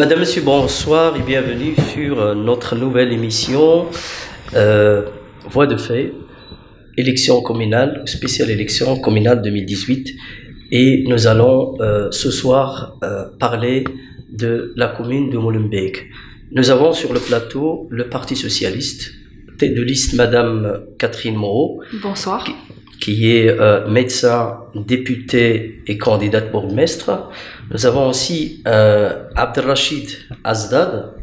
Madame, Monsieur, bonsoir et bienvenue sur notre nouvelle émission Voix de fait, élection communale, spéciale élection communale 2018. Et nous allons ce soir parler de la commune de Molenbeek. Nous avons sur le plateau le Parti socialiste, tête de liste Madame Catherine Moreau. Bonsoir. Qui est médecin, député et candidate bourgmestre. Nous avons aussi Abdelrachid Azdad,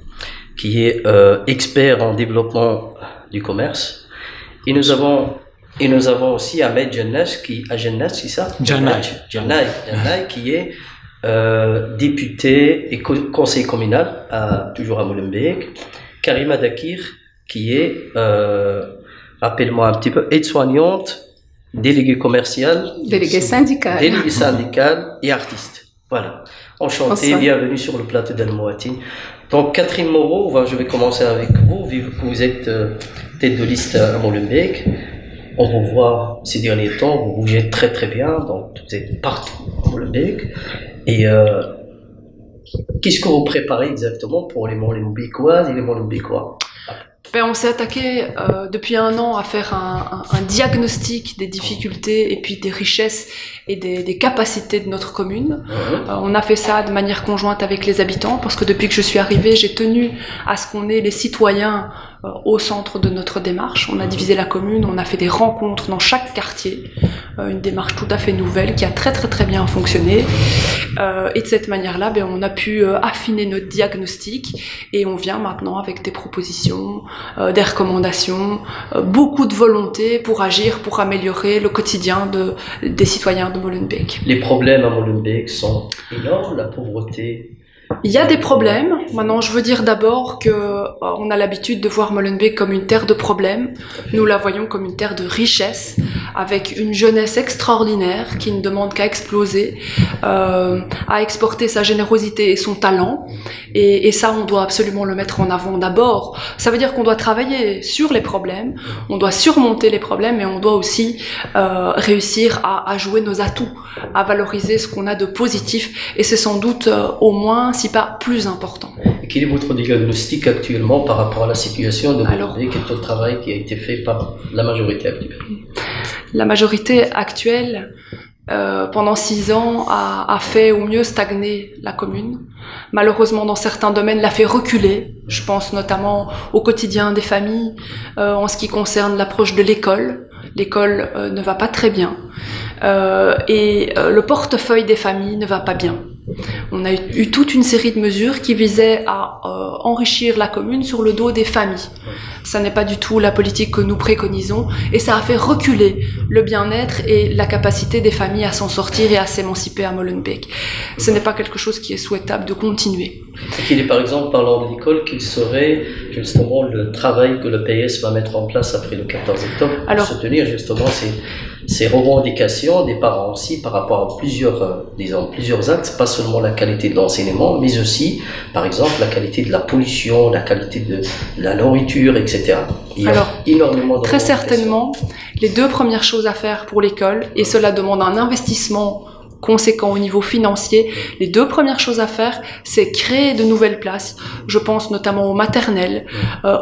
qui est expert en développement du commerce. Et nous avons aussi Ahmed Djennaï, c'est ça? Djennaï, qui est député et conseiller communal, toujours à Molenbeek. Karima Dakir, qui est, rappelle-moi un petit peu, aide-soignante, délégué commercial, délégué syndical et artiste. Voilà. Enchanté, bienvenue sur le plateau d'Al-Mouatine. Donc, Catherine Moreau, je vais commencer avec vous, vu que vous êtes tête de liste à Molenbeek. On vous voit ces derniers temps, vous bougez très très bien, donc vous êtes partout à Molenbeek. Et qu'est-ce que vous préparez exactement pour les Molenbeekoises et les Molenbeekois? On s'est attaqué depuis un an à faire un diagnostic des difficultés et puis des richesses et des capacités de notre commune. On a fait ça de manière conjointe avec les habitants parce que depuis que je suis arrivée, j'ai tenu à ce qu'on ait les citoyens au centre de notre démarche. On a divisé la commune, on a fait des rencontres dans chaque quartier, une démarche tout à fait nouvelle qui a très très très bien fonctionné. Et de cette manière-là, on a pu affiner notre diagnostic et on vient maintenant avec des propositions, des recommandations, beaucoup de volonté pour agir, pour améliorer le quotidien des citoyens de Molenbeek. Les problèmes à Molenbeek sont énormes, la pauvreté. Il y a des problèmes. Maintenant, je veux dire d'abord que on a l'habitude de voir Molenbeek comme une terre de problèmes. Nous la voyons comme une terre de richesse, avec une jeunesse extraordinaire qui ne demande qu'à exploser, à exporter sa générosité et son talent. Et ça, on doit absolument le mettre en avant d'abord. Ça veut dire qu'on doit travailler sur les problèmes, on doit surmonter les problèmes, mais on doit aussi réussir à jouer nos atouts, à valoriser ce qu'on a de positif. Et c'est sans doute au moins, si pas plus important. Et quel est votre diagnostic actuellement par rapport à la situation de Molenbeek et tout le travail qui a été fait par la majorité actuelle? La majorité actuelle, pendant 6 ans, a fait au mieux stagner la commune. Malheureusement, dans certains domaines, l'a fait reculer. Je pense notamment au quotidien des familles, en ce qui concerne l'approche de l'école. L'école ne va pas très bien. Et le portefeuille des familles ne va pas bien. On a eu toute une série de mesures qui visaient à enrichir la commune sur le dos des familles. Ça n'est pas du tout la politique que nous préconisons et ça a fait reculer le bien-être et la capacité des familles à s'en sortir et à s'émanciper à Molenbeek. Ce n'est pas quelque chose qui est souhaitable de continuer. Qu'il est par exemple parlant de l'école, qu'il serait justement le travail que le PS va mettre en place après le 14 octobre pour soutenir justement ces revendications des parents aussi par rapport à plusieurs axes, pas seulement la qualité de l'enseignement, mais aussi, par exemple, la qualité de la pollution, la qualité de la nourriture, etc. Il y a énormément de très certainement, les 2 premières choses à faire pour l'école, et cela demande un investissement conséquent au niveau financier, les 2 premières choses à faire, c'est créer de nouvelles places. Je pense notamment aux maternelles,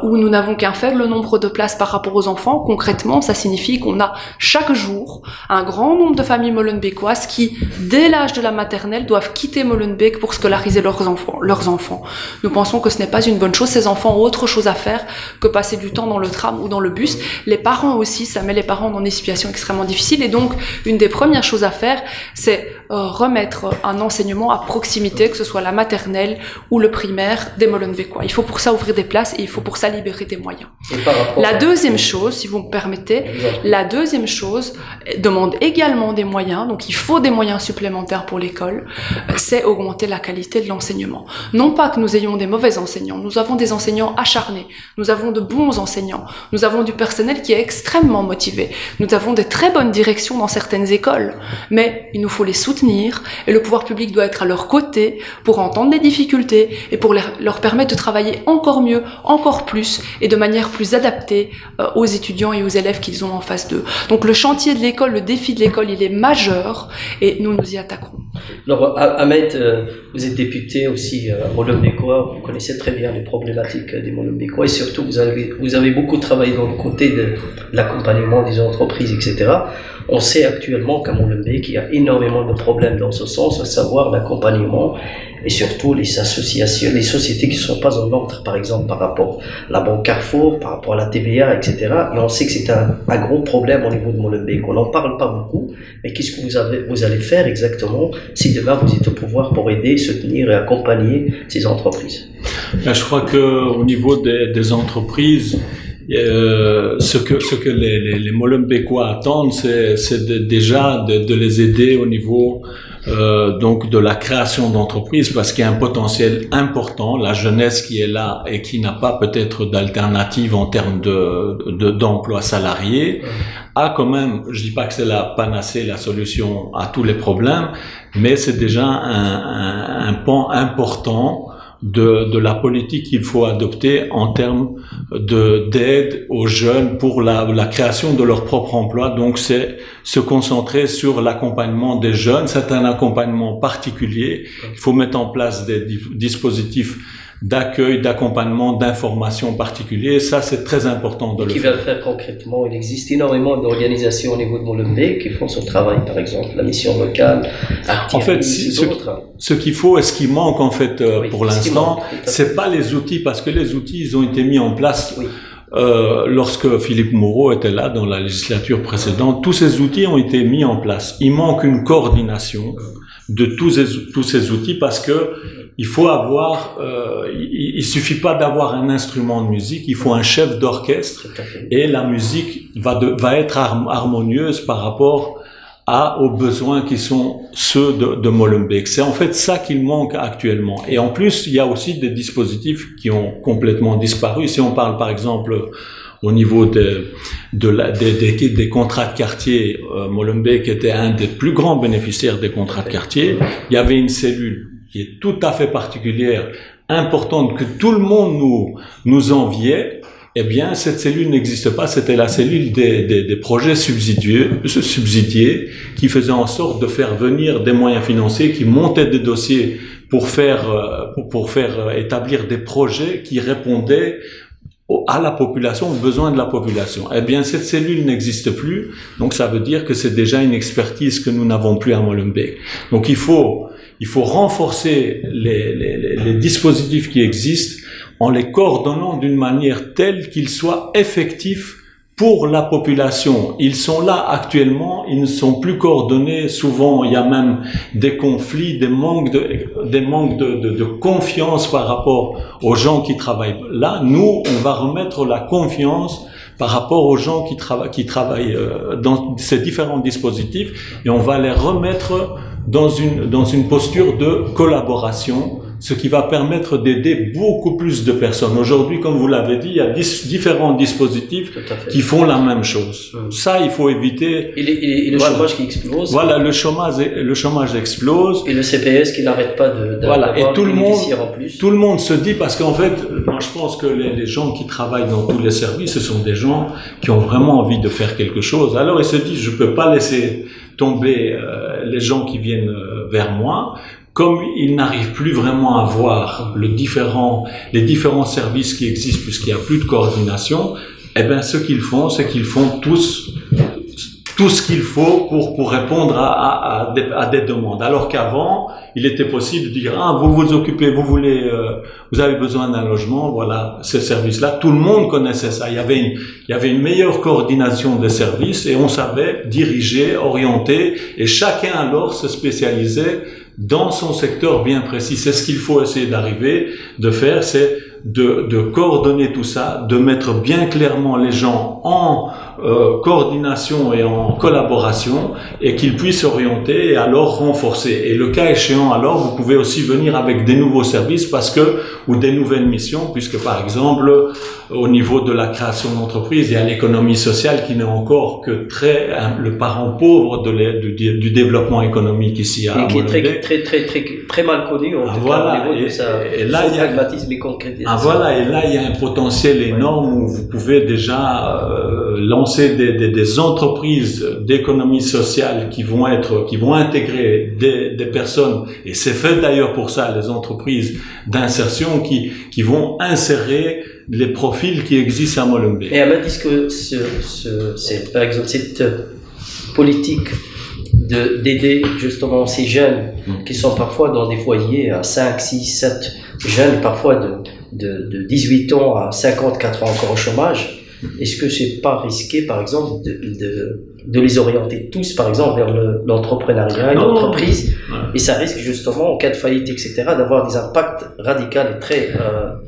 où nous n'avons qu'un faible nombre de places par rapport aux enfants. Concrètement, ça signifie qu'on a chaque jour un grand nombre de familles molenbeekoises qui, dès l'âge de la maternelle, doivent quitter Molenbeek pour scolariser leurs enfants. Nous pensons que ce n'est pas une bonne chose. Ces enfants ont autre chose à faire que passer du temps dans le tram ou dans le bus. Les parents aussi, ça met les parents dans des situations extrêmement difficiles. Et donc, une des premières choses à faire, c'est remettre un enseignement à proximité, que ce soit la maternelle ou le primaire des Molenbeekois. Il faut pour ça ouvrir des places et il faut pour ça libérer des moyens. La deuxième chose, si vous me permettez, la deuxième chose demande également des moyens, donc il faut des moyens supplémentaires pour l'école, c'est augmenter la qualité de l'enseignement. Non pas que nous ayons des mauvais enseignants, nous avons des enseignants acharnés, nous avons de bons enseignants, nous avons du personnel qui est extrêmement motivé, nous avons des très bonnes directions dans certaines écoles, mais il nous faut les soutenir et le pouvoir public doit être à leur côté pour entendre les difficultés et pour leur permettre de travailler encore mieux, encore plus et de manière plus adaptée aux étudiants et aux élèves qu'ils ont en face d'eux. Donc le chantier de l'école, le défi de l'école, il est majeur et nous nous y attaquerons. Alors Ahmed, vous êtes député aussi à Molenbeekois, vous connaissez très bien les problématiques des Molenbeekois et surtout vous avez beaucoup travaillé dans le côté de l'accompagnement des entreprises, etc. On sait actuellement qu'à Molenbeek, il y a énormément de problèmes dans ce sens, à savoir l'accompagnement et surtout les associations, les sociétés qui ne sont pas en ordre, par exemple par rapport à la Banque Carrefour, par rapport à la TVA, etc. Et on sait que c'est un gros problème au niveau de Molenbeek. On n'en parle pas beaucoup, mais qu'est-ce que vous allez faire exactement si demain vous êtes au pouvoir pour aider, soutenir et accompagner ces entreprises? Je crois qu'au niveau des entreprises, ce que les Molenbeekois attendent, c'est déjà de les aider au niveau donc de la création d'entreprises, parce qu'il y a un potentiel important. La jeunesse qui est là et qui n'a pas peut-être d'alternative en termes d'emploi salarié a quand même, je dis pas que c'est la panacée, la solution à tous les problèmes, mais c'est déjà un pan important de la politique qu'il faut adopter en termes d'aide aux jeunes pour la création de leur propre emploi. Donc c'est se concentrer sur l'accompagnement des jeunes. C'est un accompagnement particulier. Il faut mettre en place des dispositifs d'accueil, d'accompagnement, d'information particuliers. Ça, c'est très important de le faire. Qui va le faire concrètement? Il existe énormément d'organisations au niveau de Molenbeek qui font ce travail, par exemple, la mission locale, Activis, en fait, ce qu'il faut et ce qui manque, en fait, pour l'instant, c'est pas les outils, parce que les outils, ils ont été mis en place. Oui. Lorsque Philippe Moreau était là dans la législature précédente, tous ces outils ont été mis en place. Il manque une coordination de tous ces outils, parce que il faut avoir, il suffit pas d'avoir un instrument de musique, il faut un chef d'orchestre, et la musique va être harmonieuse par rapport aux besoins qui sont ceux de Molenbeek. C'est en fait ça qu'il manque actuellement. Et en plus, il y a aussi des dispositifs qui ont complètement disparu. Si on parle par exemple au niveau des contrats de quartier, Molenbeek était un des plus grands bénéficiaires des contrats de quartier. Il y avait une cellule qui est tout à fait particulière, importante, que tout le monde nous enviait. Eh bien, cette cellule n'existe pas. C'était la cellule des projets subsidiés, qui faisait en sorte de faire venir des moyens financiers, qui montaient des dossiers pour faire établir des projets qui répondaient à la population, aux besoins de la population. Eh bien, cette cellule n'existe plus. Donc, ça veut dire que c'est déjà une expertise que nous n'avons plus à Molenbeek. Donc, il faut renforcer les dispositifs qui existent en les coordonnant d'une manière telle qu'ils soient effectifs pour la population. Ils sont là actuellement, ils ne sont plus coordonnés. Souvent, il y a même des conflits, des manques de confiance par rapport aux gens qui travaillent là. Nous, on va remettre la confiance par rapport aux gens qui travaillent dans ces différents dispositifs, et on va les remettre dans une posture de collaboration, ce qui va permettre d'aider beaucoup plus de personnes. Aujourd'hui, comme vous l'avez dit, il y a différents dispositifs qui font la même chose. Ça, il faut éviter. Et le chômage qui explose. Voilà, le chômage explose. Et le CPS qui n'arrête pas voilà. Et tout le monde se dit, parce qu'en fait, moi je pense que les gens qui travaillent dans tous les services, ce sont des gens qui ont vraiment envie de faire quelque chose. Alors ils se disent, je peux pas laisser tomber les gens qui viennent vers moi. Comme ils n'arrivent plus vraiment à voir les différents services qui existent, puisqu'il n'y a plus de coordination, eh ben, ce qu'ils font, c'est qu'ils font tout ce qu'il faut pour répondre à des demandes. Alors qu'avant, il était possible de dire, vous vous occupez, vous avez besoin d'un logement, voilà, ce service-là. Tout le monde connaissait ça. Il y avait une meilleure coordination des services, et on savait diriger, orienter, et chacun alors se spécialisait dans son secteur bien précis. C'est ce qu'il faut essayer de faire, c'est de coordonner tout ça, de mettre bien clairement les gens en coordination et en collaboration, et qu'ils puissent orienter et alors renforcer. Et le cas échéant, alors, vous pouvez aussi venir avec des nouveaux services ou des nouvelles missions, puisque par exemple, au niveau de la création d'entreprises, il y a l'économie sociale qui n'est encore que le parent pauvre du développement économique ici à Molenbeek. Qui est très mal connu, voilà. Et là, il y a pragmatisme et concrétisation. Voilà, et là, il y a un potentiel énorme où vous pouvez déjà lancer des entreprises d'économie sociale qui vont intégrer des personnes, et c'est fait d'ailleurs pour ça, les entreprises d'insertion qui vont insérer les profils qui existent à Molenbeek. Et Ahmed dit que par exemple, cette politique d'aider justement ces jeunes qui sont parfois dans des foyers à 5, 6, 7 jeunes, parfois de 18 ans à 54 ans encore au chômage, est-ce que c'est pas risqué, par exemple, de les orienter tous, par exemple, vers l'entrepreneuriat, l'entreprise, et ça risque justement, en cas de faillite, etc., d'avoir des impacts radicaux et très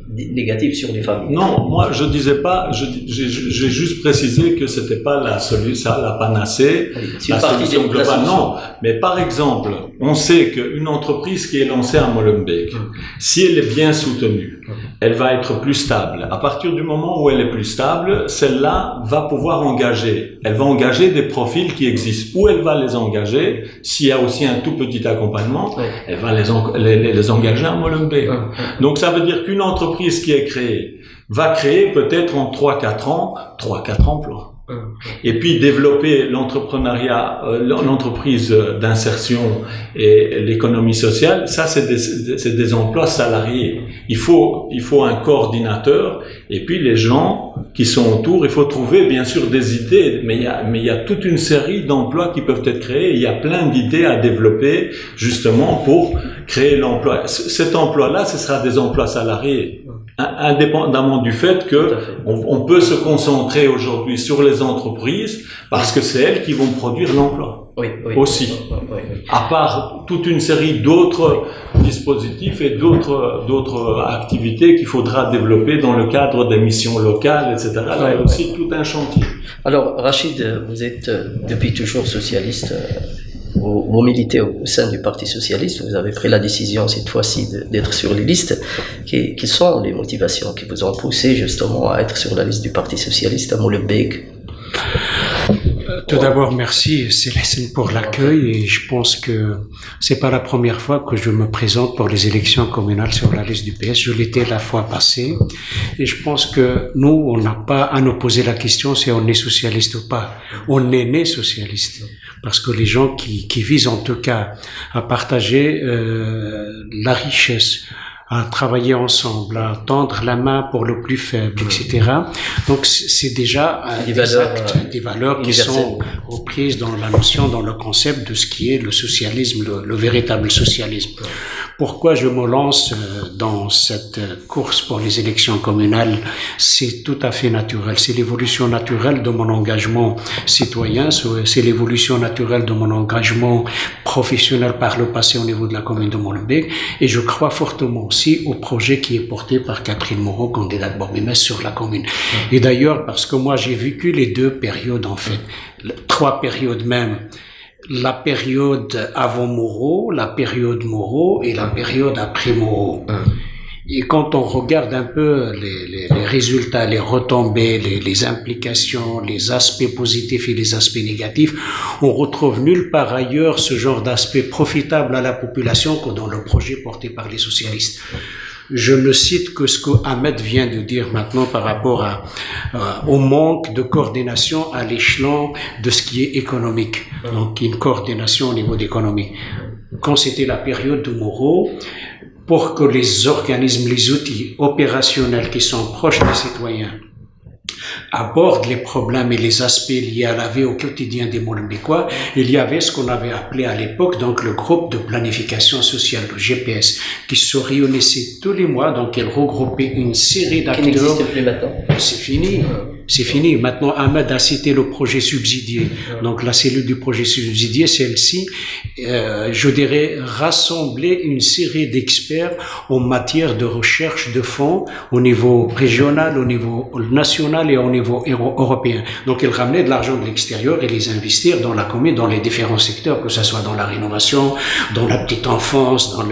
négatifs sur les familles. Non, moi je disais pas, j'ai juste précisé que c'était pas la solution, la panacée, la solution globale. Non, mais par exemple, on sait qu'une entreprise qui est lancée à Molenbeek, si elle est bien soutenue, elle va être plus stable. À partir du moment où elle est plus stable, celle-là va pouvoir engager. Elle va engager des profils qui existent. Où elle va les engager, s'il y a aussi un tout petit accompagnement, elle va les engager à Molenbeek. Donc ça veut dire qu'une entreprise qui est créée va créer peut-être en 3-4 ans 3-4 emplois. Et puis développer l'entrepreneuriat, l'entreprise d'insertion et l'économie sociale, ça c'est des emplois salariés. Il faut un coordinateur, et puis les gens qui sont autour, il faut trouver bien sûr des idées, mais il y a toute une série d'emplois qui peuvent être créés. Il y a plein d'idées à développer justement pour créer l'emploi. Cet emploi-là, ce sera des emplois salariés, indépendamment du fait que on peut se concentrer aujourd'hui sur les entreprises parce que c'est elles qui vont produire l'emploi aussi. À part toute une série d'autres dispositifs et d'autres activités qu'il faudra développer dans le cadre des missions locales, etc. Là, il y a aussi tout un chantier. Alors, Rachid, vous êtes depuis toujours socialiste. Vous militez au sein du Parti socialiste, vous avez pris la décision cette fois-ci d'être sur les listes. Quelles sont les motivations qui vous ont poussé justement à être sur la liste du Parti socialiste à Molenbeek? Tout d'abord, merci Célestine pour l'accueil, et je pense que c'est pas la première fois que je me présente pour les élections communales sur la liste du PS. Je l'étais la fois passée, et je pense que nous, on n'a pas à nous poser la question si on est socialiste ou pas. On est né socialiste. Parce que les gens qui visent en tout cas à partager la richesse, à travailler ensemble, à tendre la main pour le plus faible, etc. Donc c'est déjà des valeurs qui sont reprises dans la notion, dans le concept de ce qui est le socialisme, le véritable socialisme. Pourquoi je me lance dans cette course pour les élections communales? C'est tout à fait naturel. C'est l'évolution naturelle de mon engagement citoyen, c'est l'évolution naturelle de mon engagement professionnel par le passé au niveau de la commune de Molenbeek, et je crois fortement aussi au projet qui est porté par Catherine Moreau, candidate bourgmestre sur la commune. Et d'ailleurs, parce que moi j'ai vécu les deux périodes en fait, 3 périodes même. La période avant Moreau, la période Moreau et la période après Moreau. Et quand on regarde un peu les résultats, les retombées, les implications, les aspects positifs et les aspects négatifs, on retrouve nulle part ailleurs ce genre d'aspect profitable à la population que dans le projet porté par les socialistes. Je ne cite que ce que Ahmed vient de dire maintenant par rapport au manque de coordination à l'échelon de ce qui est économique. Donc, une coordination au niveau d'économie. Quand c'était la période de Moreau, pour que les organismes, les outils opérationnels qui sont proches des citoyens abordent les problèmes et les aspects liés à la vie au quotidien des Molenbeekois, il y avait ce qu'on avait appelé à l'époque donc le groupe de planification sociale, le GPS, qui se réunissait tous les mois, donc elle regroupait une série d'acteurs. Qui n'existe plus maintenant. C'est fini. C'est fini. Maintenant, Ahmed a cité le projet subsidié. Donc, la cellule du projet subsidié, celle-ci, je dirais, rassembler une série d'experts en matière de recherche de fonds au niveau régional, au niveau national et au niveau européen. Donc, il ramenait de l'argent de l'extérieur et les investir dans la commune, dans les différents secteurs, que ce soit dans la rénovation, dans la petite enfance, dans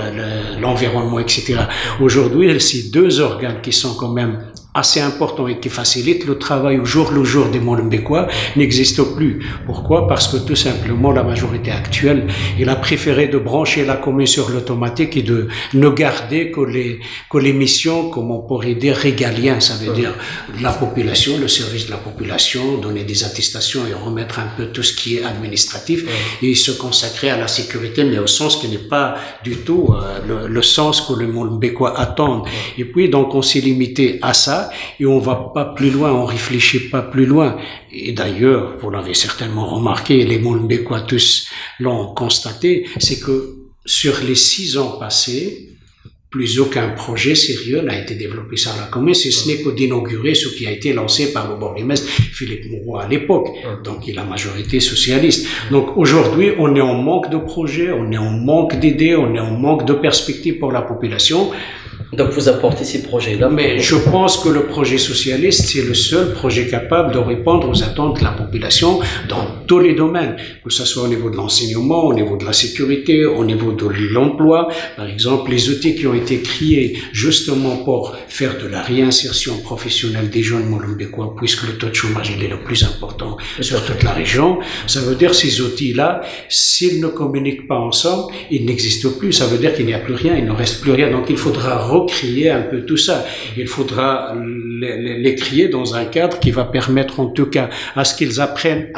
l'environnement, etc. Aujourd'hui, ces 2 organes qui sont quand même assez important et qui facilite le travail au jour le jour des Molenbeekois n'existe plus. Pourquoi? Parce que tout simplement la majorité actuelle, il a préféré de brancher la commune sur l'automatique et de ne garder que les missions, comme on pourrait dire, régaliennes. Ça veut dire la population, le service de la population, donner des attestations et remettre un peu tout ce qui est administratif et se consacrer à la sécurité, mais au sens qui n'est pas du tout le sens que les Molenbeekois attendent. Et puis donc on s'est limité à ça. Et on va pas plus loin, on réfléchit pas plus loin. Et d'ailleurs, vous l'avez certainement remarqué, les Molenbeekois tous l'ont constaté, c'est que sur les 6 ans passés, plus aucun projet sérieux n'a été développé sur la commune, si ce n'est que d'inaugurer ce qui a été lancé par le bourgmestre Philippe Moreau à l'époque, donc il a majorité socialiste. Donc aujourd'hui, on est en manque de projets, on est en manque d'idées, on est en manque de perspectives pour la population. Donc vous apportez ces projets-là. Mais je pense que le projet socialiste, c'est le seul projet capable de répondre aux attentes de la population dans tous les domaines, que ce soit au niveau de l'enseignement, au niveau de la sécurité, au niveau de l'emploi. Par exemple, les outils qui ont été créés justement pour faire de la réinsertion professionnelle des jeunes Molenbeekois, puisque le taux de chômage est le plus important sur toute la région. Ça veut dire ces outils-là, s'ils ne communiquent pas ensemble, ils n'existent plus. Ça veut dire qu'il n'y a plus rien, il ne reste plus rien. Donc il faudra recréer un peu tout ça. Il faudra les créer dans un cadre qui va permettre en tout cas à ce qu'ils apprennent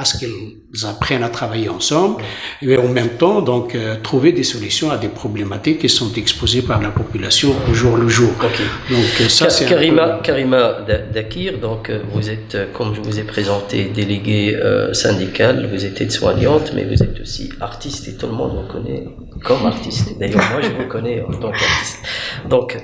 à travailler ensemble, mais en même temps donc trouver des solutions à des problématiques qui sont exposées par la population au jour le jour. Okay. Donc ça c'est Karima Dakir, donc vous êtes, comme je vous ai présenté, déléguée syndicale, vous êtes aide-soignante, mais vous êtes aussi artiste et tout le monde vous connaît comme artiste. D'ailleurs moi je vous connais en tant qu'artiste. Donc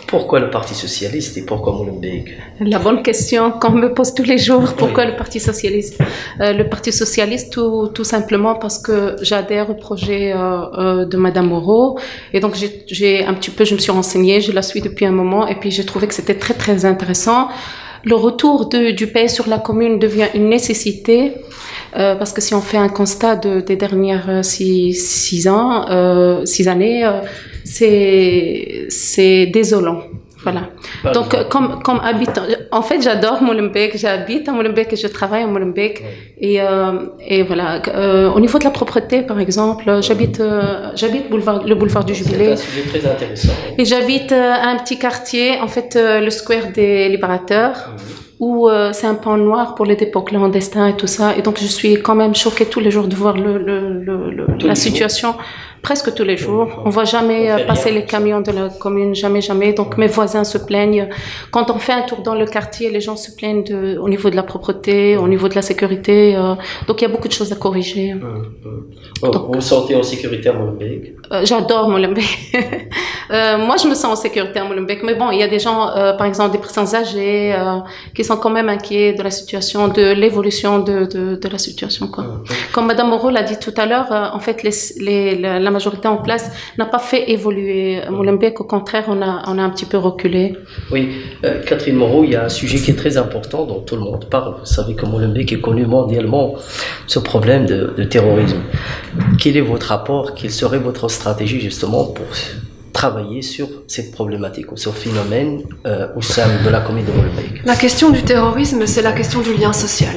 pourquoi le Parti Socialiste et pourquoi Molenbeek? La bonne question qu'on me pose tous les jours, pourquoi le Parti Socialiste? Le Parti Socialiste, tout simplement parce que j'adhère au projet de Madame Moreau, et donc je me suis renseignée, je la suis depuis un moment, et puis j'ai trouvé que c'était très très intéressant. Le retour du PS sur la commune devient une nécessité, parce que si on fait un constat des dernières 6 années, c'est désolant. Voilà. Donc, comme habitant, en fait, j'adore Molenbeek, j'habite à Molenbeek et je travaille à Molenbeek. Et voilà. Au niveau de la propreté, par exemple, j'habite le boulevard du Jubilé. C'est un sujet très intéressant. Et j'habite un petit quartier, en fait, le square des Libérateurs, où c'est un pan noir pour les dépôts clandestins et tout ça. Et donc, je suis quand même choquée tous les jours de voir la situation. Presque tous les jours. On ne voit jamais passer les camions de la commune, jamais. Donc mes voisins se plaignent. Quand on fait un tour dans le quartier, les gens se plaignent au niveau de la propreté, au niveau de la sécurité. Donc il y a beaucoup de choses à corriger. Donc, vous vous sentez en sécurité à Molenbeek? J'adore Molenbeek. Moi, je me sens en sécurité à Molenbeek. Mais bon, il y a des gens, par exemple des personnes âgées, qui sont quand même inquiets de la situation, de l'évolution de la situation, quoi. Comme Madame Moreau l'a dit tout à l'heure, en fait, la majorité en place n'a pas fait évoluer Molenbeek. Au contraire, on a un petit peu reculé. Oui, Catherine Moreau, il y a un sujet qui est très important dont tout le monde parle. Vous savez que Molenbeek est connu mondialement, ce problème de terrorisme. Quel est votre rapport? Quelle serait votre stratégie justement pour travailler sur cette problématique ou ce phénomène au sein de la commune de Molenbeek? La question du terrorisme, c'est la question du lien social.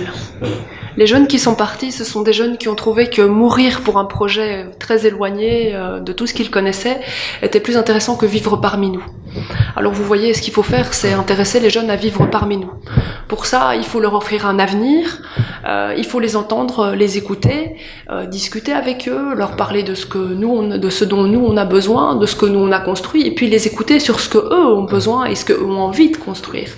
Les jeunes qui sont partis, ce sont des jeunes qui ont trouvé que mourir pour un projet très éloigné de tout ce qu'ils connaissaient était plus intéressant que vivre parmi nous. Alors vous voyez, ce qu'il faut faire, c'est intéresser les jeunes à vivre parmi nous. Pour ça, il faut leur offrir un avenir, il faut les entendre, les écouter, discuter avec eux, leur parler de ce dont nous on a besoin, de ce que nous on a construit, et puis les écouter sur ce que eux ont besoin et ce qu'eux ont envie de construire.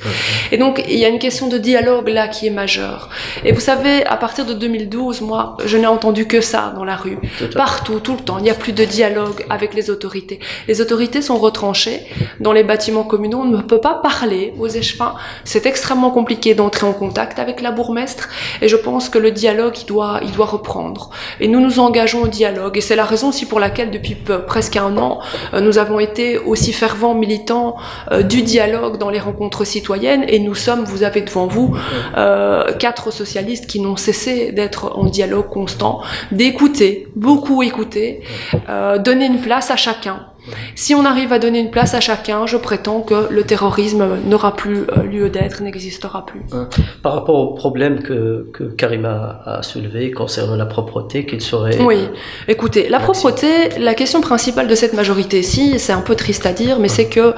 Et donc il y a une question de dialogue là qui est majeure. Et vous savez, à partir de 2012, moi, je n'ai entendu que ça dans la rue, partout, tout le temps. Il n'y a plus de dialogue avec les autorités. Les autorités sont retranchées. Dans les bâtiments communaux, on ne peut pas parler aux échevins. C'est extrêmement compliqué d'entrer en contact avec la bourgmestre. Et je pense que le dialogue, il doit reprendre. Et nous nous engageons au dialogue. Et c'est la raison aussi pour laquelle, depuis presque 1 an, nous avons été aussi fervents militants du dialogue dans les rencontres citoyennes. Et nous sommes, vous avez devant vous, 4 socialistes qui n'ont cessé d'être en dialogue constant, d'écouter, beaucoup écouter, donner une place à chacun. Si on arrive à donner une place à chacun, je prétends que le terrorisme n'aura plus lieu d'être, n'existera plus. Par rapport au problème que Karima a soulevé concernant la propreté, qu'il serait... Oui, écoutez, la propreté, la question principale de cette majorité-ci, c'est un peu triste à dire, mais c'est que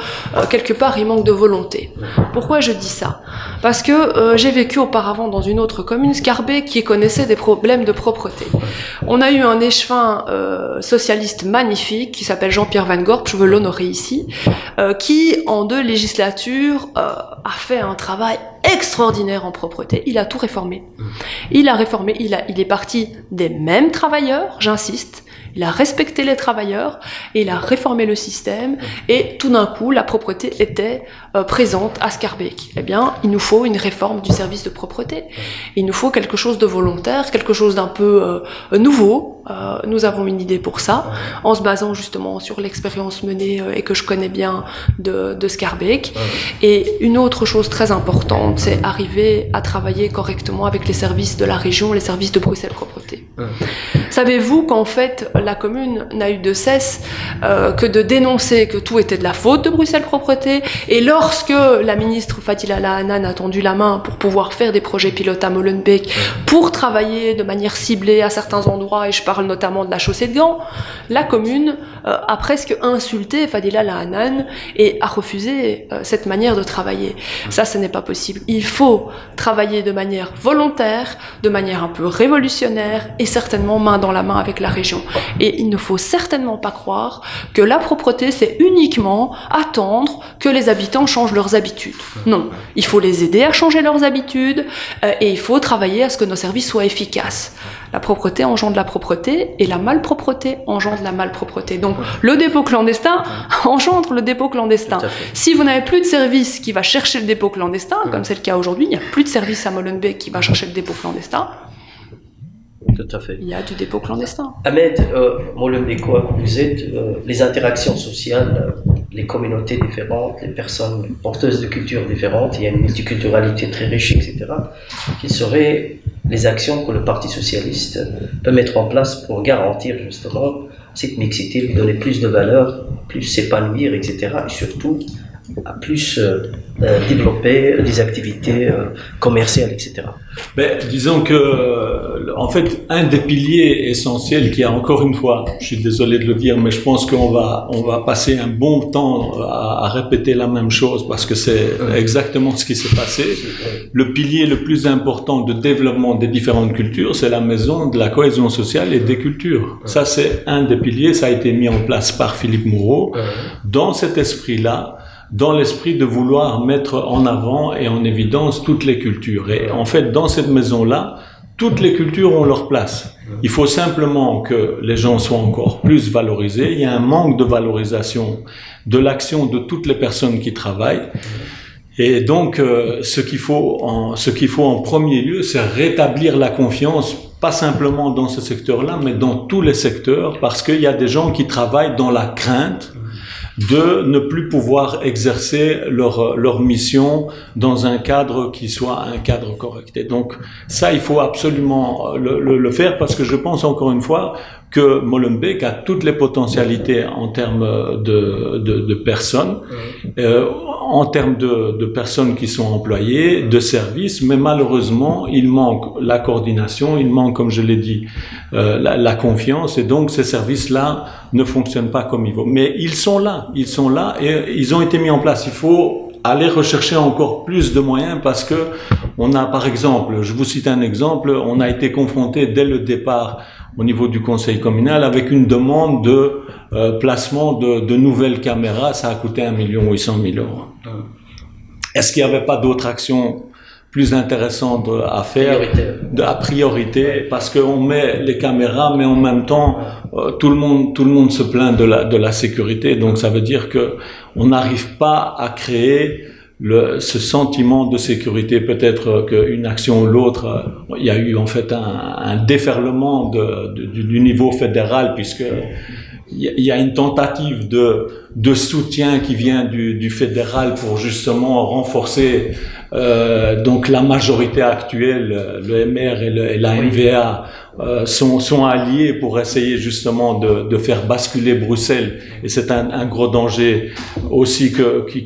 quelque part il manque de volonté. Pourquoi je dis ça? Parce que j'ai vécu auparavant dans une autre commune, Scarbeck, qui connaissait des problèmes de propreté. On a eu un échevin socialiste magnifique qui s'appelle Jean-Pierre Van Gorp, je veux l'honorer ici, qui en 2 législatures a fait un travail extraordinaire en propreté. Il a tout réformé. Il a réformé, il est parti des mêmes travailleurs, j'insiste. Il a respecté les travailleurs et il a réformé le système et tout d'un coup la propreté était présente à Scarbeck. Eh bien, il nous faut une réforme du service de propreté. Il nous faut quelque chose de volontaire, quelque chose d'un peu nouveau. Nous avons une idée pour ça, en se basant justement sur l'expérience menée et que je connais bien de Scarbeck. Et une autre chose très importante, c'est arriver à travailler correctement avec les services de la région, les services de Bruxelles Propreté. Savez-vous qu'en fait, la commune n'a eu de cesse que de dénoncer que tout était de la faute de Bruxelles Propreté, et lorsque la ministre Fadila Lahanan a tendu la main pour pouvoir faire des projets pilotes à Molenbeek, pour travailler de manière ciblée à certains endroits, et je parle notamment de la chaussée de Gand, la commune a presque insulté Fadila Lahanan et a refusé cette manière de travailler. Ça, ce n'est pas possible. Il faut travailler de manière volontaire, de manière un peu révolutionnaire, et certainement main dans la main avec la région. Et il ne faut certainement pas croire que la propreté, c'est uniquement attendre que les habitants changent leurs habitudes. Non, il faut les aider à changer leurs habitudes et il faut travailler à ce que nos services soient efficaces. La propreté engendre la propreté et la malpropreté engendre la malpropreté. Donc le dépôt clandestin engendre le dépôt clandestin. Si vous n'avez plus de service qui va chercher le dépôt clandestin, comme c'est le cas aujourd'hui, il n'y a plus de service à Molenbeek qui va chercher le dépôt clandestin. Tout à fait. Il y a du dépôt clandestin. Ahmed, Molenbeekois, vous êtes les interactions sociales, les communautés différentes, les personnes porteuses de cultures différentes, il y a une multiculturalité très riche, etc. Quelles seraient les actions que le Parti socialiste peut mettre en place pour garantir justement cette mixité, lui donner plus de valeur, plus s'épanouir, etc. Et surtout à plus développer des activités commerciales, etc. Ben, disons que, en fait, un des piliers essentiels qui a, encore une fois, je suis désolé de le dire, mais je pense qu'on va passer un bon temps à répéter la même chose parce que c'est exactement ce qui s'est passé. Le pilier le plus important de développement des différentes cultures, c'est la maison de la cohésion sociale et des cultures. Ça, c'est un des piliers, ça a été mis en place par Philippe Moreau. Dans cet esprit-là, dans l'esprit de vouloir mettre en avant et en évidence toutes les cultures. Et en fait, dans cette maison-là, toutes les cultures ont leur place. Il faut simplement que les gens soient encore plus valorisés. Il y a un manque de valorisation de l'action de toutes les personnes qui travaillent. Et donc, ce qu'il faut en premier lieu, c'est rétablir la confiance, pas simplement dans ce secteur-là, mais dans tous les secteurs, parce qu'il y a des gens qui travaillent dans la crainte de ne plus pouvoir exercer leur mission dans un cadre qui soit un cadre correct. Et donc ça, il faut absolument le faire parce que je pense encore une fois que Molenbeek a toutes les potentialités en termes de personnes, en termes de personnes qui sont employées, de services, mais malheureusement, il manque la coordination, il manque, comme je l'ai dit, la confiance, et donc ces services-là ne fonctionnent pas comme il faut. Mais ils sont là et ils ont été mis en place. Il faut aller rechercher encore plus de moyens parce que on a, par exemple, je vous cite un exemple, on a été confronté dès le départ au niveau du conseil communal avec une demande de placement de nouvelles caméras. Ça a coûté 1 800 000 €. Est-ce qu'il n'y avait pas d'autres actions plus intéressantes à faire, à priorité, parce qu'on met les caméras, mais en même temps, tout le monde se plaint de la sécurité. Donc ça veut dire que on n'arrive pas à créer ce sentiment de sécurité. Peut-être qu'une action ou l'autre, il y a eu en fait un déferlement du niveau fédéral, puisque il y a une tentative de soutien qui vient du fédéral pour justement renforcer Donc la majorité actuelle, le MR et la NVA, sont alliés pour essayer justement de faire basculer Bruxelles. Et c'est un gros danger aussi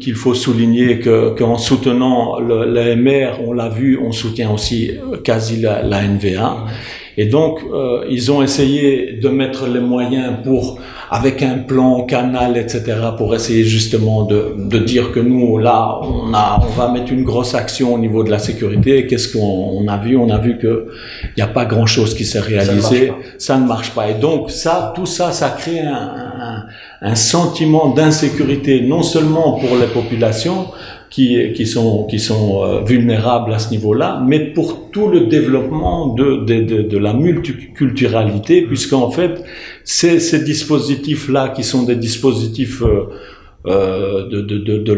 qu'il faut souligner qu'en soutenant le MR, on l'a vu, on soutient aussi quasi la NVA. Et donc, ils ont essayé de mettre les moyens avec un plan, canal, etc., pour essayer justement de dire que nous, là, on va mettre une grosse action au niveau de la sécurité. Et qu'est-ce qu'on a vu? On a vu que il n'y a pas grand-chose qui s'est réalisé. Ça ne marche pas. Et donc, tout ça crée un sentiment d'insécurité, non seulement pour les populations, qui sont vulnérables à ce niveau-là, mais pour tout le développement de la multiculturalité, puisqu'en fait, ces dispositifs-là, qui sont des dispositifs de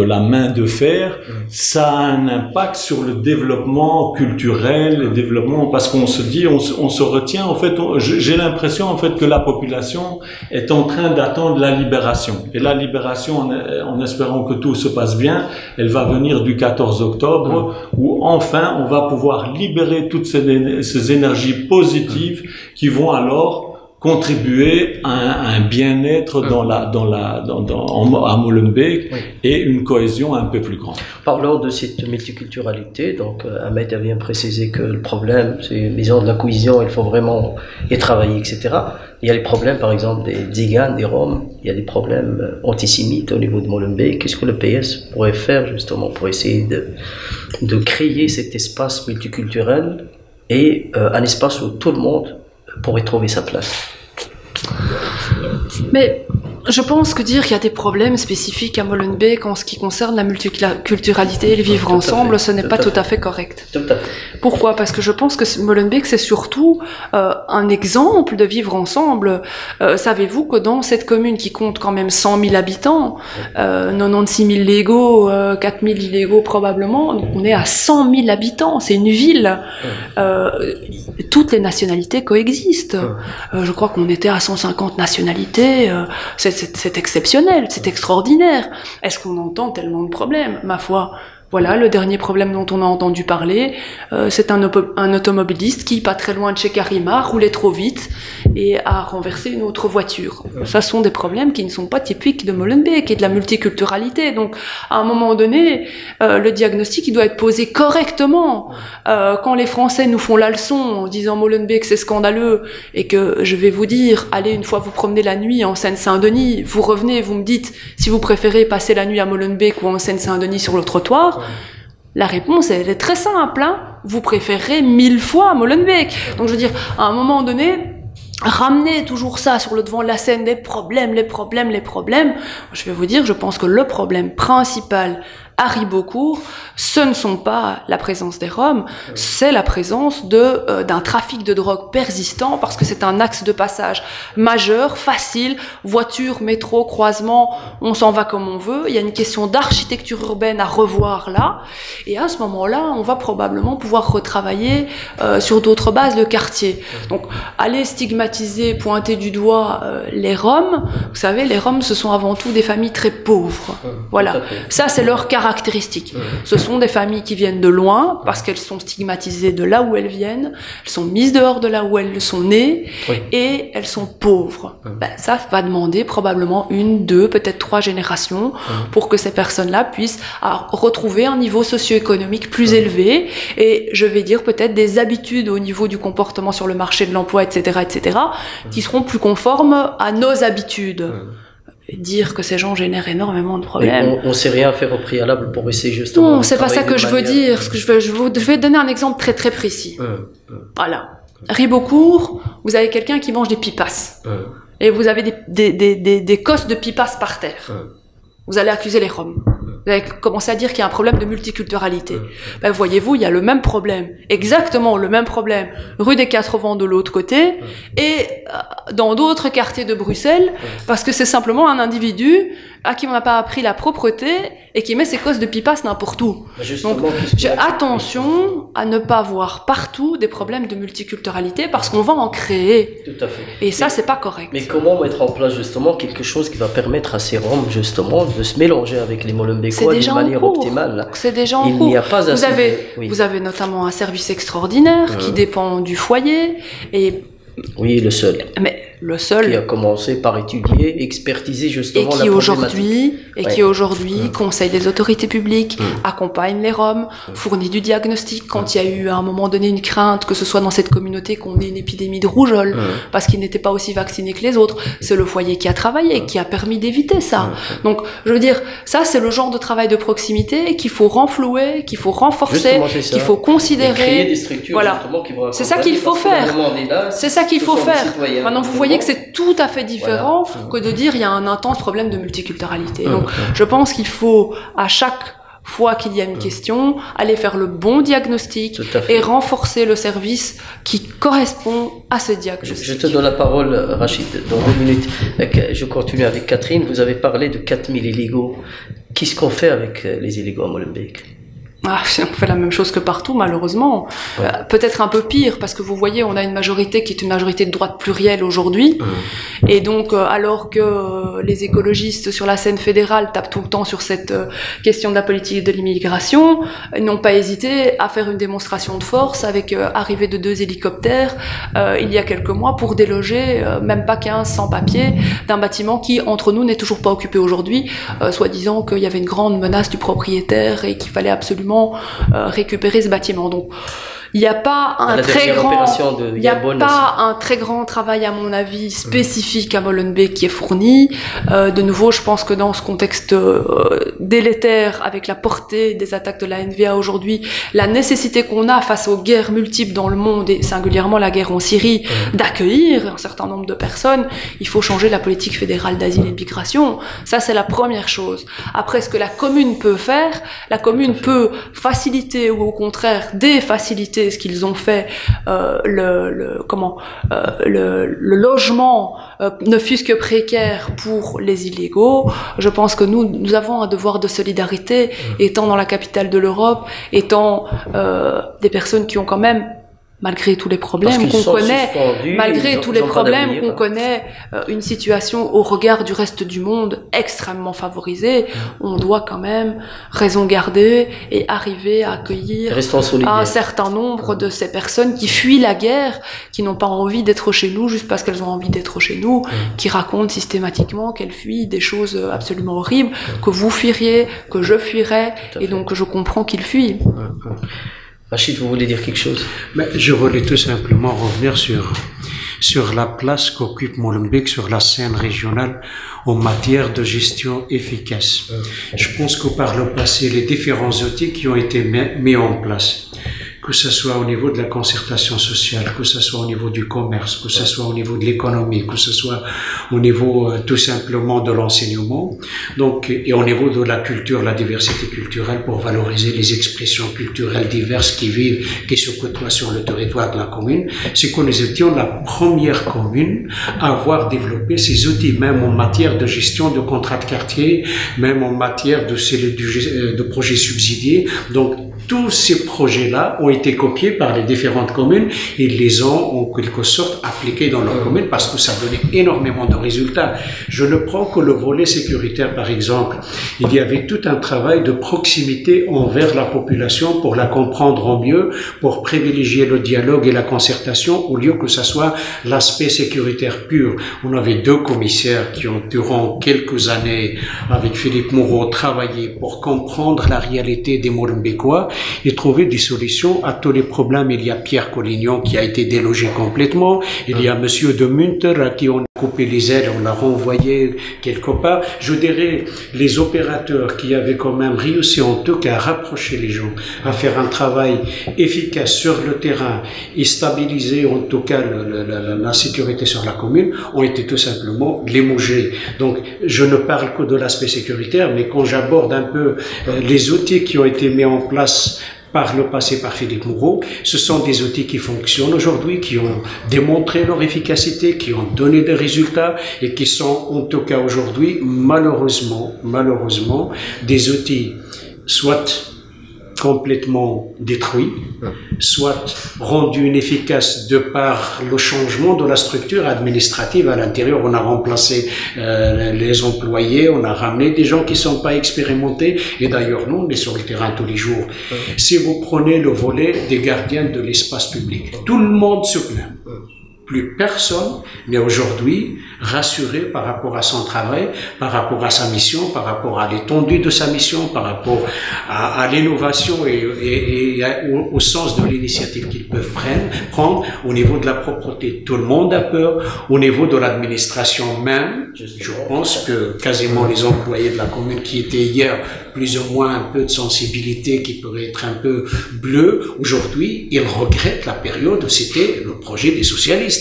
la main de fer, ça a un impact sur le développement culturel, le développement, parce qu'on se dit, on se retient, en fait, j'ai l'impression, en fait, que la population est en train d'attendre la libération. Et la libération, en espérant que tout se passe bien, elle va venir du 14 octobre, où enfin, on va pouvoir libérer toutes ces énergies positives qui vont alors contribuer à un bien-être à Molenbeek et une cohésion un peu plus grande. Parlons de cette multiculturalité. Donc, Ahmed a bien précisé que le problème, c'est, disons, de la cohésion, il faut vraiment y travailler, etc. Il y a les problèmes, par exemple, des Tziganes, des Roms. Il y a des problèmes antisémites au niveau de Molenbeek. Qu'est-ce que le PS pourrait faire, justement, pour essayer de créer cet espace multiculturel et un espace où tout le monde pourrait trouver sa place? Mais je pense que dire qu'il y a des problèmes spécifiques à Molenbeek en ce qui concerne la multiculturalité et le vivre ensemble, ce n'est pas tout à fait correct. Tout à fait. Pourquoi? Parce que je pense que Molenbeek, c'est surtout un exemple de vivre ensemble. Savez-vous que dans cette commune qui compte quand même 100 000 habitants, 96 000 légaux, 4 000 illégaux probablement, donc on est à 100 000 habitants, c'est une ville. Toutes les nationalités coexistent. Je crois qu'on était à 150 nationalités. C'est exceptionnel, c'est extraordinaire. Est-ce qu'on entend tellement de problèmes? Ma foi, voilà, le dernier problème dont on a entendu parler, c'est un automobiliste qui, pas très loin de chez Karima, roulait trop vite et a renversé une autre voiture. Ça sont des problèmes qui ne sont pas typiques de Molenbeek et de la multiculturalité. Donc, à un moment donné, le diagnostic, il doit être posé correctement. Quand les Français nous font la leçon en disant Molenbeek, c'est scandaleux, et que je vais vous dire, allez une fois vous promener la nuit en Seine-Saint-Denis, vous revenez, vous me dites si vous préférez passer la nuit à Molenbeek ou en Seine-Saint-Denis sur le trottoir. La réponse, elle est très simple, hein. Vous préférez 1000 fois Molenbeek. Donc je veux dire, à un moment donné, ramener toujours ça sur le devant de la scène, les problèmes. Je vais vous dire, je pense que le problème principal à Ribeaucourt, ce ne sont pas la présence des Roms, c'est la présence d'un trafic de drogue persistant, parce que c'est un axe de passage majeur, facile, voiture, métro, croisement, on s'en va comme on veut. Il y a une question d'architecture urbaine à revoir là, et à ce moment-là, on va probablement pouvoir retravailler sur d'autres bases le quartier. Donc, aller stigmatiser, pointer du doigt les Roms, vous savez, les Roms, ce sont avant tout des familles très pauvres. Voilà, ça c'est leur caractéristique. Ce sont des familles qui viennent de loin parce qu'elles sont stigmatisées de là où elles viennent, elles sont mises dehors de là où elles sont nées, et elles sont pauvres. Ben, ça va demander probablement 1, 2, peut-être 3 générations pour que ces personnes-là puissent retrouver un niveau socio-économique plus élevé, et je vais dire peut-être des habitudes au niveau du comportement sur le marché de l'emploi, etc., qui seront plus conformes à nos habitudes. Dire que ces gens génèrent énormément de problèmes. On ne sait rien faire au préalable pour essayer justement. Non, c'est pas ça que je veux dire. Ce que je vais donner un exemple très très précis. Voilà. Ribeaucourt, vous avez quelqu'un qui mange des pipas. Et vous avez des cosses de pipas par terre. Vous allez accuser les Roms. Vous allez commencer à dire qu'il y a un problème de multiculturalité. Ben, voyez-vous, il y a le même problème, exactement le même problème, rue des 4 Vents de l'autre côté, et dans d'autres quartiers de Bruxelles, parce que c'est simplement un individu à qui on n'a pas appris la propreté et qui met ses cosses de pipas n'importe où. Donc, attention à ne pas voir partout des problèmes de multiculturalité, parce qu'on va en créer. Tout à fait. Et ça, c'est pas correct. Mais comment mettre en place justement quelque chose qui va permettre à ces Roms justement de se mélanger avec les Molenbeek? déploie d'une manière optimale. C'est déjà en cours. Il n'y a pas assez vous avez notamment un service extraordinaire qui dépend du foyer et oui, le seul. Mais le seul qui a commencé par étudier, expertiser justement la problématique. Qui aujourd'hui conseille les autorités publiques, accompagne les Roms, fournit du diagnostic quand il y a eu à un moment donné une crainte que ce soit dans cette communauté qu'on ait une épidémie de rougeole parce qu'ils n'étaient pas aussi vaccinés que les autres. C'est le foyer qui a travaillé, qui a permis d'éviter ça. Donc, je veux dire, ça c'est le genre de travail de proximité qu'il faut renflouer, qu'il faut renforcer, qu'il faut considérer. Et créer des structures justement qui vont c'est ça qu'il faut faire. C'est ça qu'il faut faire. Maintenant, vous voyez que c'est tout à fait différent que de dire il y a un intense problème de multiculturalité. Donc, je pense qu'il faut, à chaque fois qu'il y a une question, aller faire le bon diagnostic et renforcer le service qui correspond à ce diagnostic. Je te donne la parole, Rachid, dans 2 minutes. Je continue avec Catherine. Vous avez parlé de 4000 illégaux. Qu'est-ce qu'on fait avec les illégaux à Molenbeek? On fait la même chose que partout, malheureusement. Peut-être un peu pire, parce que vous voyez, on a une majorité qui est une majorité de droite plurielle aujourd'hui. Et donc, alors que les écologistes sur la scène fédérale tapent tout le temps sur cette question de la politique de l'immigration, ils n'ont pas hésité à faire une démonstration de force avec arrivée de 2 hélicoptères il y a quelques mois pour déloger même pas 15 sans-papiers d'un bâtiment qui, entre nous, n'est toujours pas occupé aujourd'hui, soi-disant qu'il y avait une grande menace du propriétaire et qu'il fallait absolument récupérer ce bâtiment. Donc, il n'y a pas un très grand travail, à mon avis, spécifique à Molenbeek qui est fourni. De nouveau, je pense que dans ce contexte délétère, avec la portée des attaques de la NVA aujourd'hui, la nécessité qu'on a face aux guerres multiples dans le monde, et singulièrement la guerre en Syrie, d'accueillir un certain nombre de personnes, il faut changer la politique fédérale d'asile et de migration. Ça, c'est la première chose. Après, ce que la commune peut faire, la commune peut faciliter ou au contraire défaciliter ce qu'ils ont fait, le logement, ne fût-ce que précaire pour les illégaux. Je pense que nous avons un devoir de solidarité, étant dans la capitale de l'Europe, étant des personnes qui ont quand même, malgré tous les problèmes qu'on connaît, une situation au regard du reste du monde extrêmement favorisée, on doit quand même raison garder et arriver à accueillir un certain nombre de ces personnes qui fuient la guerre, qui n'ont pas envie d'être chez nous juste parce qu'elles ont envie d'être chez nous, qui racontent systématiquement qu'elles fuient des choses absolument horribles, que vous fuiriez, que je fuirais, et donc je comprends qu'ils fuient. Rachid, vous voulez dire quelque chose? Je voulais tout simplement revenir sur la place qu'occupe Molenbeek sur la scène régionale en matière de gestion efficace. Je pense que par le passé, les différents outils qui ont été mis en place, que ce soit au niveau de la concertation sociale, que ce soit au niveau du commerce, que ce soit au niveau de l'économie, que ce soit au niveau tout simplement de l'enseignement, donc, et au niveau de la culture, la diversité culturelle pour valoriser les expressions culturelles diverses qui vivent, qui se côtoient sur le territoire de la commune, c'est que nous étions la première commune à avoir développé ces outils, même en matière de gestion de contrats de quartier, même en matière de projets subsidiés. Donc, tous ces projets-là ont été copiés par les différentes communes. Ils les ont en quelque sorte appliqués dans leur commune parce que ça donnait énormément de résultats. Je ne prends que le volet sécuritaire, par exemple. Il y avait tout un travail de proximité envers la population pour la comprendre au mieux, pour privilégier le dialogue et la concertation au lieu que ça soit l'aspect sécuritaire pur. On avait 2 commissaires qui ont, durant quelques années, avec Philippe Moreau, travaillé pour comprendre la réalité des Molenbeekois et trouver des solutions à tous les problèmes. Il y a Pierre Collignon qui a été délogé complètement. Il y a Monsieur de Munter à qui on a coupé les ailes, on l'a renvoyé quelque part. Je dirais les opérateurs qui avaient quand même réussi en tout cas à rapprocher les gens, à faire un travail efficace sur le terrain et stabiliser en tout cas la sécurité sur la commune, ont été tout simplement limogés. Donc je ne parle que de l'aspect sécuritaire, mais quand j'aborde un peu les outils qui ont été mis en place par le passé par Philippe Moreau, ce sont des outils qui fonctionnent aujourd'hui, qui ont démontré leur efficacité, qui ont donné des résultats et qui sont en tout cas aujourd'hui malheureusement des outils soit complètement détruit, soit rendu inefficace de par le changement de la structure administrative à l'intérieur. On a remplacé les employés, on a ramené des gens qui ne sont pas expérimentés, et d'ailleurs nous on est sur le terrain tous les jours. Si vous prenez le volet des gardiens de l'espace public, tout le monde se plaint. Plus personne n'est aujourd'hui rassuré par rapport à son travail, par rapport à sa mission, par rapport à l'étendue de sa mission, par rapport à l'innovation et au sens de l'initiative qu'ils peuvent prendre au niveau de la propreté. Tout le monde a peur. Au niveau de l'administration même, je pense que quasiment les employés de la commune qui étaient hier plus ou moins un peu de sensibilité, qui pourrait être un peu bleu, aujourd'hui, ils regrettent la période où c'était le projet des socialistes.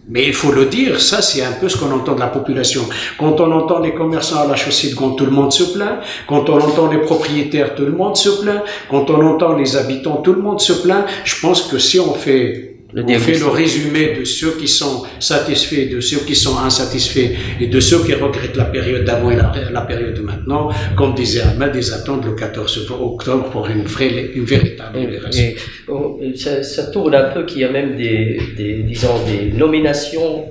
Mais il faut le dire, ça c'est un peu ce qu'on entend de la population. Quand on entend les commerçants à la chaussée de Gand, tout le monde se plaint. Quand on entend les propriétaires, tout le monde se plaint. Quand on entend les habitants, tout le monde se plaint. Je pense que si on fait le résumé de ceux qui sont satisfaits, de ceux qui sont insatisfaits et de ceux qui regrettent la période d'avant et la période de maintenant, comme disait Ahmed, ils attendent le 14 octobre pour une véritable libération. Ça tourne un peu qu'il y a même disons, des nominations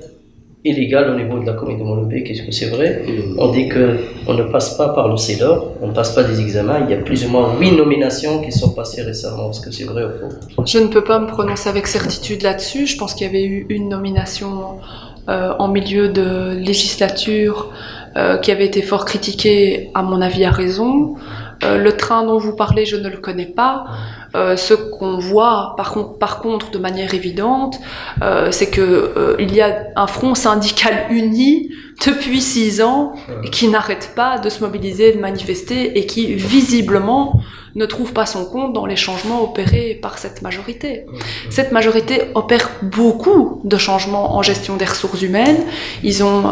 illégales au niveau de la commune de Molenbeek. Est-ce que c'est vrai? On dit qu'on ne passe pas par le CEDOR, on ne passe pas des examens. Il y a plus ou moins 8 nominations qui sont passées récemment. Est-ce que c'est vrai ou faux? Je ne peux pas me prononcer avec certitude là-dessus. Je pense qu'il y avait eu une nomination en milieu de législature qui avait été fort critiquée, à mon avis à raison. Le train dont vous parlez, je ne le connais pas. Ce qu'on voit par contre de manière évidente, c'est que il y a un front syndical uni depuis 6 ans qui n'arrête pas de se mobiliser, de manifester et qui visiblement ne trouve pas son compte dans les changements opérés par cette majorité. Cette majorité opère beaucoup de changements en gestion des ressources humaines. Ils ont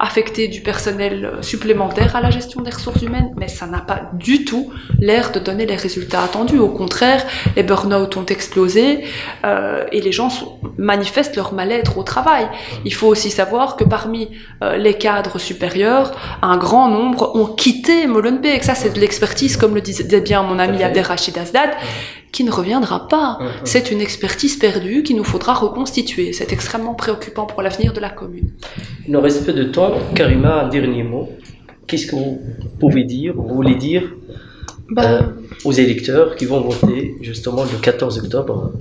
affecté du personnel supplémentaire à la gestion des ressources humaines, mais ça n'a pas du tout l'air de donner les résultats attendus. Au contraire, les burn-out ont explosé et les gens manifestent leur mal-être au travail. Il faut aussi savoir que parmi les cadres supérieurs, un grand nombre ont quitté Molenbeek. Ça, c'est de l'expertise, comme le disait bien mon ami Abderrachid Asdad, qui ne reviendra pas. C'est une expertise perdue qu'il nous faudra reconstituer. C'est extrêmement préoccupant pour l'avenir de la commune. Il nous reste peu de temps. Karima, un dernier mot. Qu'est-ce que vous pouvez dire, vous voulez dire aux électeurs qui vont voter justement le 14 octobre?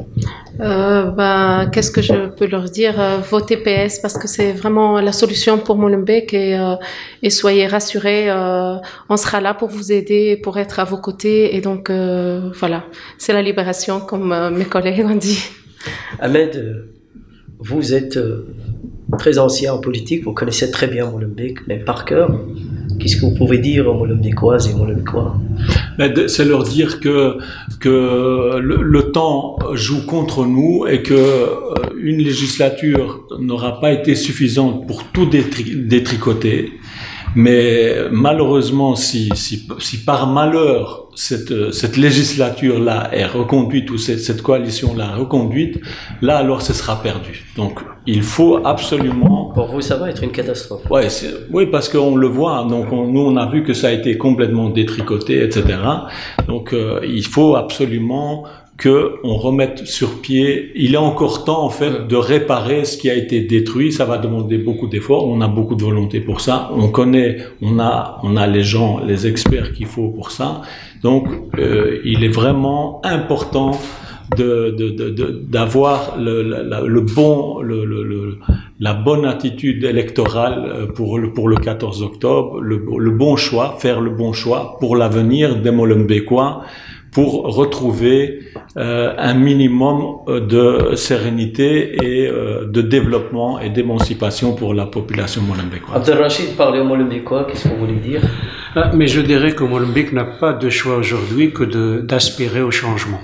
Qu'est-ce que je peux leur dire? Votez PS parce que c'est vraiment la solution pour Molenbeek et soyez rassurés, on sera là pour vous aider, pour être à vos côtés et donc voilà, c'est la libération comme mes collègues ont dit. Ahmed, vous êtes très ancien en politique, vous connaissez très bien Molenbeek, mais par cœur. Qu'est-ce que vous pouvez dire aux Molenbeekoises et Molenbeekois? C'est leur dire que le temps joue contre nous et que une législature n'aura pas été suffisante pour tout détricoter. Mais malheureusement, si par malheur cette législature-là est reconduite ou cette coalition-là est reconduite, là alors ce sera perdu. Donc il faut absolument... Pour vous, ça va être une catastrophe. Oui, parce qu'on le voit. Donc nous on a vu que ça a été complètement détricoté, etc. Donc il faut absolument qu'on remette sur pied. Il est encore temps, en fait, de réparer ce qui a été détruit. Ça va demander beaucoup d'efforts. On a beaucoup de volonté pour ça. On connaît, on a les gens, les experts qu'il faut pour ça. Donc, il est vraiment important d'avoir la bonne attitude électorale pour le 14 octobre, le bon choix, faire le bon choix pour l'avenir des Molenbeekois, pour retrouver un minimum de sérénité et de développement et d'émancipation pour la population molenbeekoise. Abderrachid, parlez aux Molenbeekois, qu'est-ce que vous voulez dire? Mais je dirais que Molenbeek n'a pas de choix aujourd'hui que d'aspirer au changement.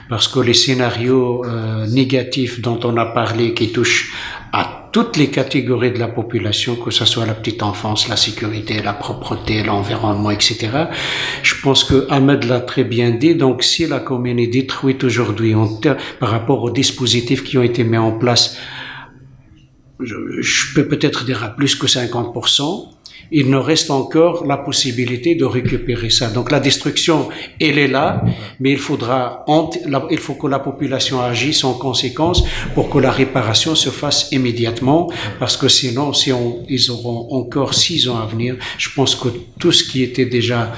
Parce que les scénarios négatifs dont on a parlé, qui touchent à toutes les catégories de la population, que ce soit la petite enfance, la sécurité, la propreté, l'environnement, etc. Je pense que Ahmed l'a très bien dit. Donc, si la commune est détruite aujourd'hui par rapport aux dispositifs qui ont été mis en place, je peux peut-être dire à plus que 50%. il nous reste encore la possibilité de récupérer ça. Donc la destruction, elle est là, mais il faut que la population agisse en conséquence pour que la réparation se fasse immédiatement, parce que sinon, ils auront encore 6 ans à venir. Je pense que tout ce qui était déjà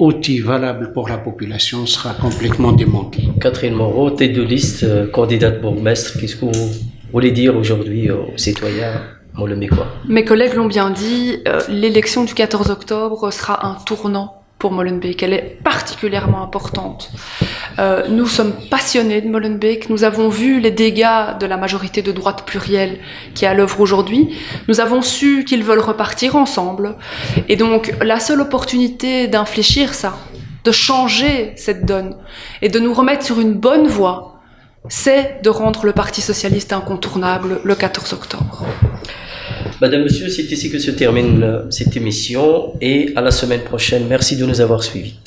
outil valable pour la population sera complètement démantelé. Catherine Moreau, tête de liste, candidate bourgmestre, qu'est-ce que vous voulez dire aujourd'hui aux citoyens molenbeekois? Mes collègues l'ont bien dit, l'élection du 14 octobre sera un tournant pour Molenbeek. Elle est particulièrement importante. Nous sommes passionnés de Molenbeek. Nous avons vu les dégâts de la majorité de droite plurielle qui est à l'œuvre aujourd'hui. Nous avons su qu'ils veulent repartir ensemble. Et donc, la seule opportunité d'infléchir ça, de changer cette donne et de nous remettre sur une bonne voie, c'est de rendre le Parti socialiste incontournable le 14 octobre. Madame, Monsieur, c'est ici que se termine cette émission et à la semaine prochaine. Merci de nous avoir suivis.